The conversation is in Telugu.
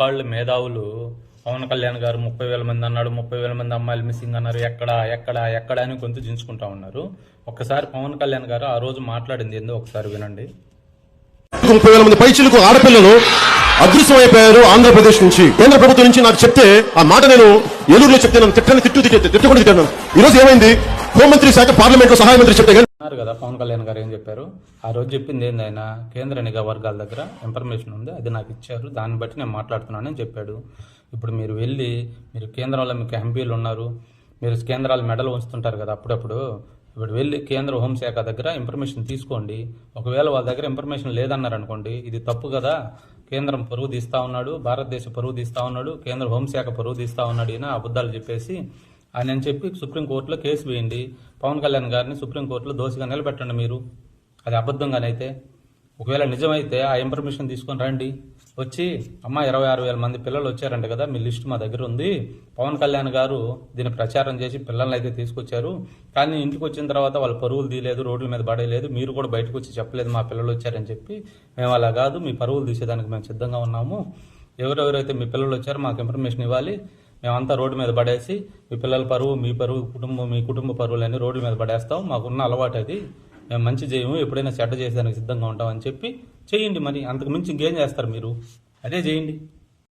వాళ్ళు మేధావులు పవన్ కళ్యాణ్ గారు 30,000 మంది అన్నాడు, 30,000 మంది అమ్మాయిలు మిస్సింగ్ అన్నారు, ఎక్కడ అని గొంతు దించుకుంటా ఉన్నారు. ఒక్కసారి పవన్ కళ్యాణ్ గారు ఆ రోజు మాట్లాడింది ఏందో ఒకసారి వినండి. 30,000 మంది పైచిలకు ఆడపిల్లలు అదృశ్యమైపోయారు ఆంధ్రప్రదేశ్ నుంచి. కేంద్ర ప్రభుత్వం నుంచి నాకు చెప్తే ఆ మాట నేను ఏలూరులో చెప్తే నన్ను తిట్టకుండా తిట్టాను. ఈ రోజు ఏమైంది? హోంమంత్రి శాఖ పార్లమెంట్ లో సహాయ మంత్రి చెప్తే అన్నారు కదా పవన్ కళ్యాణ్ గారు ఏం చెప్పారు ఆ రోజు చెప్పింది ఏంది, ఆయన కేంద్ర నిఘా వర్గాల దగ్గర ఇన్ఫర్మేషన్ ఉంది, అది నాకు ఇచ్చారు, దాన్ని బట్టి నేను మాట్లాడుతున్నానని చెప్పాడు. ఇప్పుడు మీరు వెళ్ళి మీరు కేంద్రంలో మీకు ఎంపీలు ఉన్నారు, మీరు కేంద్రాలు మెడలు ఉంచుతుంటారు కదా అప్పుడప్పుడు. ఇప్పుడు వెళ్ళి కేంద్ర హోంశాఖ దగ్గర ఇన్ఫర్మేషన్ తీసుకోండి. ఒకవేళ వాళ్ళ దగ్గర ఇన్ఫర్మేషన్ లేదన్నారు అనుకోండి, ఇది తప్పు కదా, కేంద్రం పరువు తీస్తా ఉన్నాడు, భారతదేశ పరువు తీస్తా ఉన్నాడు, కేంద్ర హోంశాఖ పరువు తీస్తా ఉన్నాడు, ఈయన అబద్ధాలు చెప్పేసి అని చెప్పి సుప్రీంకోర్టులో కేసు వేయండి. పవన్ కళ్యాణ్ గారిని సుప్రీంకోర్టులో దోషిగా నిలబెట్టండి మీరు. అది అబద్ధంగానైతే. ఒకవేళ నిజమైతే ఆ ఇన్ఫర్మేషన్ తీసుకొని రండి, వచ్చి అమ్మ 26,000 మంది పిల్లలు వచ్చారంట కదా, మీ లిస్ట్ మా దగ్గర ఉంది, పవన్ కళ్యాణ్ గారు దీన్ని ప్రచారం చేసి పిల్లల్ని అయితే తీసుకొచ్చారు, కానీ ఇంటికి వచ్చిన తర్వాత వాళ్ళు పరువులు తీయలేదు, రోడ్ల మీద పడేయలేదు, మీరు కూడా బయటకు వచ్చి చెప్పలేదు మా పిల్లలు వచ్చారని చెప్పి. మేము అలా కాదు, మీ పరువులు తీసేదానికి మేము సిద్ధంగా ఉన్నాము, ఎవరెవరైతే మీ పిల్లలు వచ్చారో మాకు ఇన్ఫర్మేషన్ ఇవ్వాలి, మేమంతా రోడ్డు మీద పడేసి మీ పిల్లల పరువు, మీ పరువు, మీ కుటుంబ పరువులన్నీ రోడ్ల మీద పడేస్తాం, మాకున్న అలవాటు అది, మేము మంచి చేయము, ఎప్పుడైనా చెడ్డ చేసేదానికి సిద్ధంగా ఉంటామని చెప్పి చేయండి. మరి అంతకు మించి ఇంకేం చేస్తారు మీరు? అదే చేయండి.